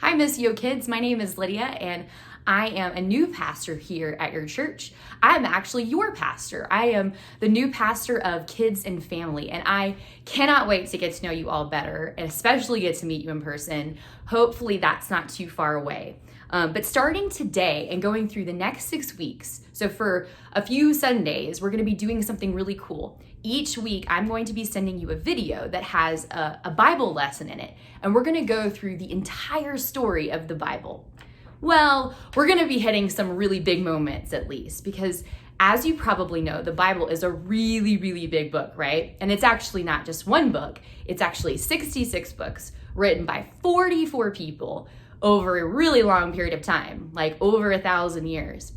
Hi, Miss Yo Kids. My name is Lydia, and I am a new pastor here at your church. I'm actually your pastor. I am the new pastor of kids and family, and I cannot wait to get to know you all better, and especially get to meet you in person. Hopefully that's not too far away. But starting today and going through the next 6 weeks, so for a few Sundays, we're going to be doing something really cool. Each week, I'm going to be sending you a video that has a Bible lesson in it, and we're going to go through the entire story of the Bible. Well, we're going to be hitting some really big moments at least, because as you probably know, the Bible is a really, really big book, right? And it's actually not just one book. It's actually 66 books written by 44 people over a really long period of time, like over 1,000 years.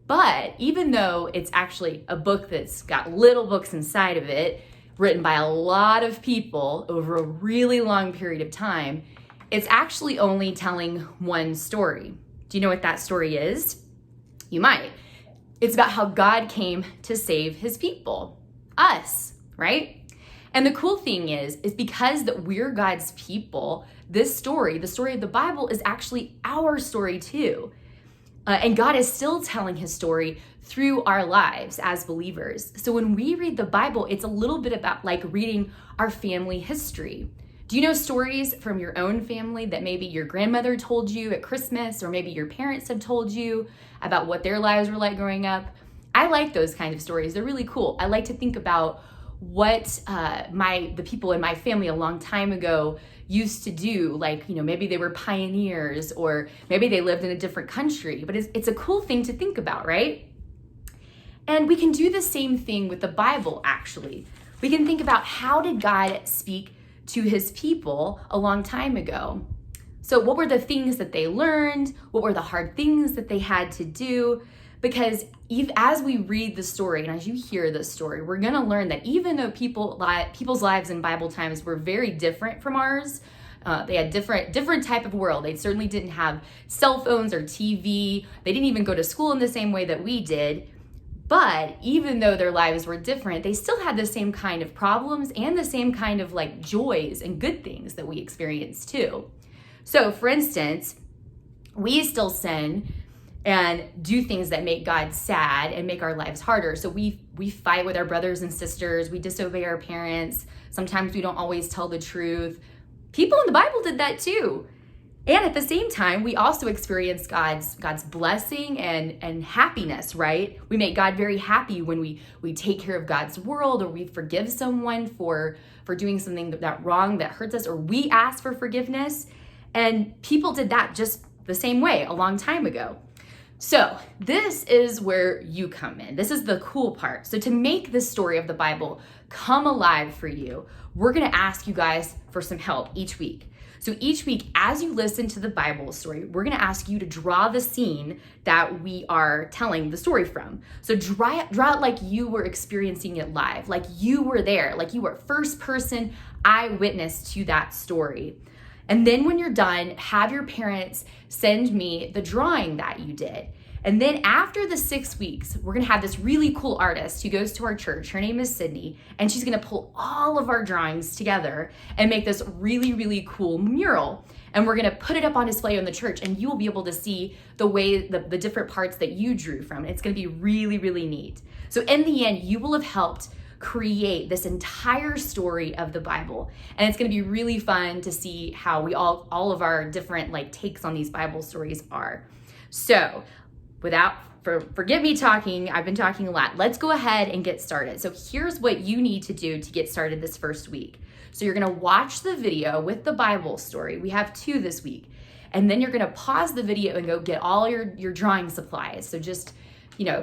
But even though it's actually a book that's got little books inside of it, written by a lot of people over a really long period of time, it's actually only telling one story. Do you know what that story is? You might. It's about how God came to save his people, us, right? And the cool thing is because that we're God's people, this story, the story of the Bible, is actually our story too. And God is still telling his story through our lives as believers. So when we read the Bible, it's a little bit about like reading our family history. Do you know stories from your own family that maybe your grandmother told you at Christmas, or maybe your parents have told you about what their lives were like growing up? I like those kind of stories. They're really cool. I like to think about what the people in my family a long time ago used to do. Like, maybe they were pioneers, or maybe they lived in a different country, but it's a cool thing to think about, right? And we can do the same thing with the Bible, actually. We can think about, how did God speak to his people a long time ago? So what were the things that they learned? What were the hard things that they had to do? Because as we read the story and as you hear the story, we're going to learn that even though people's lives in Bible times were very different from ours, they had different type of world. They certainly didn't have cell phones or TV. They didn't even go to school in the same way that we did. But even though their lives were different, they still had the same kind of problems and the same kind of like joys and good things that we experience too. So for instance, we still sin and do things that make God sad and make our lives harder. So we fight with our brothers and sisters. We disobey our parents. Sometimes we don't always tell the truth. People in the Bible did that too. And at the same time, we also experience God's blessing and happiness, right? We make God very happy when we take care of God's world, or we forgive someone for doing something that wrong that hurts us, or we ask for forgiveness. And people did that just the same way a long time ago. So this is where you come in. This is the cool part. So to make this story of the Bible come alive for you, we're going to ask you guys for some help each week. So each week, as you listen to the Bible story, we're going to ask you to draw the scene that we are telling the story from. So draw it like you were experiencing it live, like you were there, like you were first person eyewitness to that story. And then when you're done, have your parents send me the drawing that you did. And then after the 6 weeks, we're going to have this really cool artist who goes to our church. Her name is Sydney, and she's going to pull all of our drawings together and make this really, really cool mural. And we're going to put it up on display in the church, and you will be able to see the way the different parts that you drew from. It's going to be really, really neat. So in the end, you will have helped create this entire story of the Bible. And it's going to be really fun to see how we all of our different takes on these Bible stories are. So forget me talking, I've been talking a lot. Let's go ahead and get started. So here's what you need to do to get started this first week. So you're going to watch the video with the Bible story. We have 2 this week. And then you're going to pause the video and go get all your drawing supplies. So just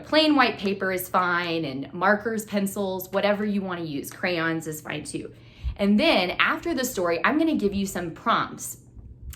plain white paper is fine, and markers, pencils, whatever you want to use. Crayons is fine too. And then after the story, I'm going to give you some prompts,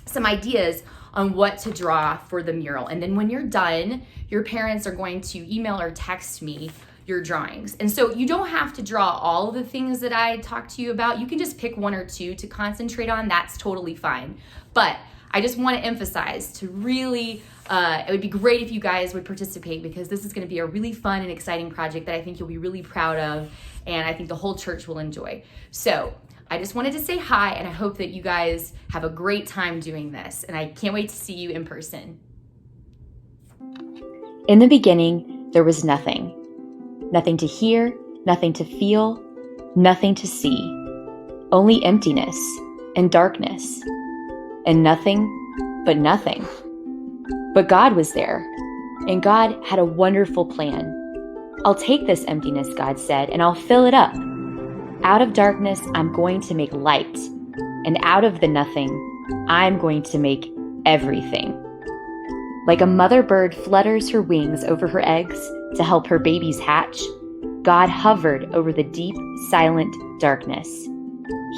some ideas on what to draw for the mural. And then when you're done, your parents are going to email or text me your drawings. And so you don't have to draw all of the things that I talked to you about. You can just pick 1 or 2 to concentrate on. That's totally fine. But I just want to emphasize to really, it would be great if you guys would participate, because this is going to be a really fun and exciting project that I think you'll be really proud of, and I think the whole church will enjoy. So I just wanted to say hi, and I hope that you guys have a great time doing this, and I can't wait to see you in person. In the beginning, there was nothing. Nothing to hear, nothing to feel, nothing to see. Only emptiness and darkness. And nothing but nothing. But God was there, and God had a wonderful plan. I'll take this emptiness, God said, and I'll fill it up. Out of darkness, I'm going to make light. And out of the nothing, I'm going to make everything. Like a mother bird flutters her wings over her eggs to help her babies hatch, God hovered over the deep, silent darkness.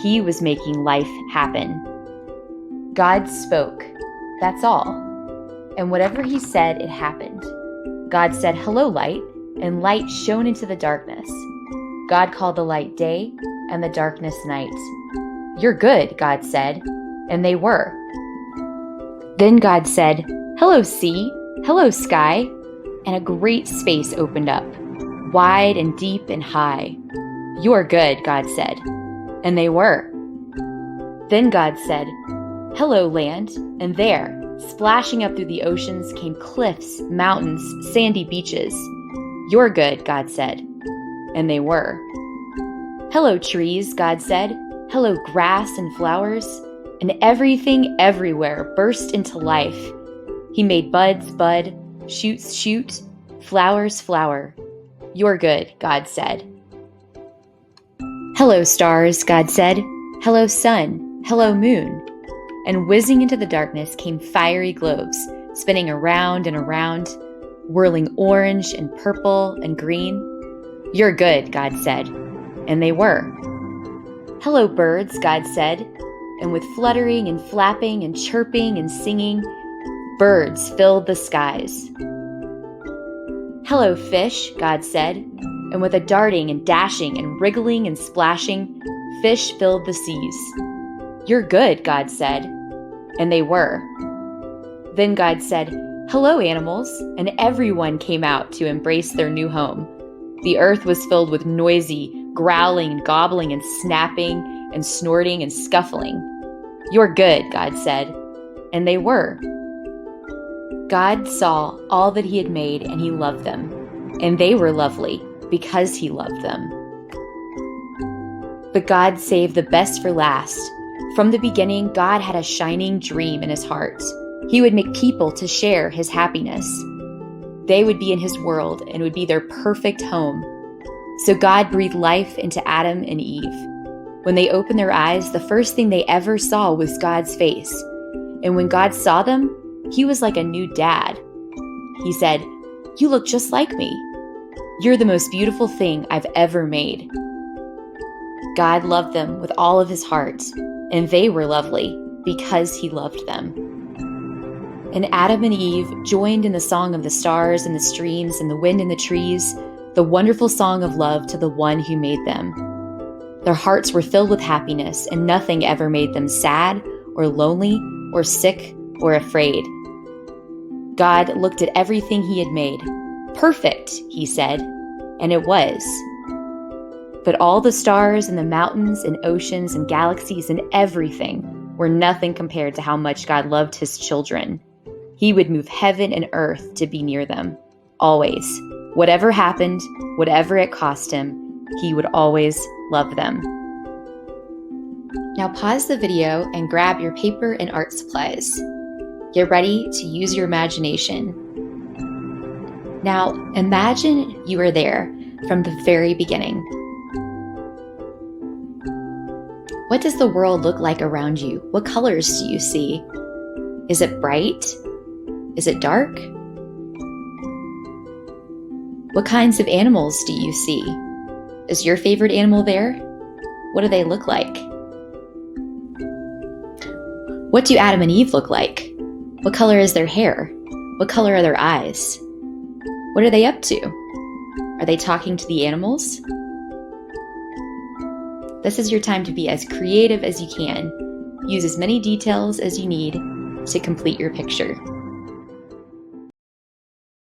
He was making life happen. God spoke, that's all. And whatever he said, it happened. God said, "Hello, light," and light shone into the darkness. God called the light day and the darkness night. "You're good," God said, and they were. Then God said, "Hello, sea, hello, sky," and a great space opened up, wide and deep and high. "You're good," God said, and they were. Then God said, "Hello, land," and there, splashing up through the oceans, came cliffs, mountains, sandy beaches. "You're good," God said, and they were. "Hello, trees," God said, "hello, grass and flowers," and everything everywhere burst into life. He made buds bud, shoots shoot, flowers flower. "You're good," God said. "Hello, stars," God said, "hello, sun, hello, moon." And whizzing into the darkness came fiery globes, spinning around and around, whirling orange and purple and green. "You're good," God said, and they were. "Hello, birds," God said, and with fluttering and flapping and chirping and singing, birds filled the skies. "Hello, fish," God said, and with a darting and dashing and wriggling and splashing, fish filled the seas. "You're good," God said, and they were. Then God said, "Hello, animals," and everyone came out to embrace their new home. The earth was filled with noisy, growling and gobbling and snapping and snorting and scuffling. "You're good," God said, and they were. God saw all that he had made, and he loved them, and they were lovely because he loved them. But God saved the best for last. From the beginning, God had a shining dream in his heart. He would make people to share his happiness. They would be in his world and would be their perfect home. So God breathed life into Adam and Eve. When they opened their eyes, the first thing they ever saw was God's face. And when God saw them, he was like a new dad. He said, "You look just like me. You're the most beautiful thing I've ever made." God loved them with all of his heart, and they were lovely because he loved them. And Adam and Eve joined in the song of the stars and the streams and the wind and the trees, the wonderful song of love to the one who made them. Their hearts were filled with happiness, and nothing ever made them sad or lonely or sick or afraid. God looked at everything he had made. "Perfect," he said, and it was. But all the stars and the mountains and oceans and galaxies and everything were nothing compared to how much God loved his children. He would move heaven and earth to be near them, always. Whatever happened, whatever it cost him, he would always love them. Now pause the video and grab your paper and art supplies. Get ready to use your imagination. Now imagine you are there from the very beginning. What does the world look like around you? What colors do you see? Is it bright? Is it dark? What kinds of animals do you see? Is your favorite animal there? What do they look like? What do Adam and Eve look like? What color is their hair? What color are their eyes? What are they up to? Are they talking to the animals? This is your time to be as creative as you can. Use as many details as you need to complete your picture.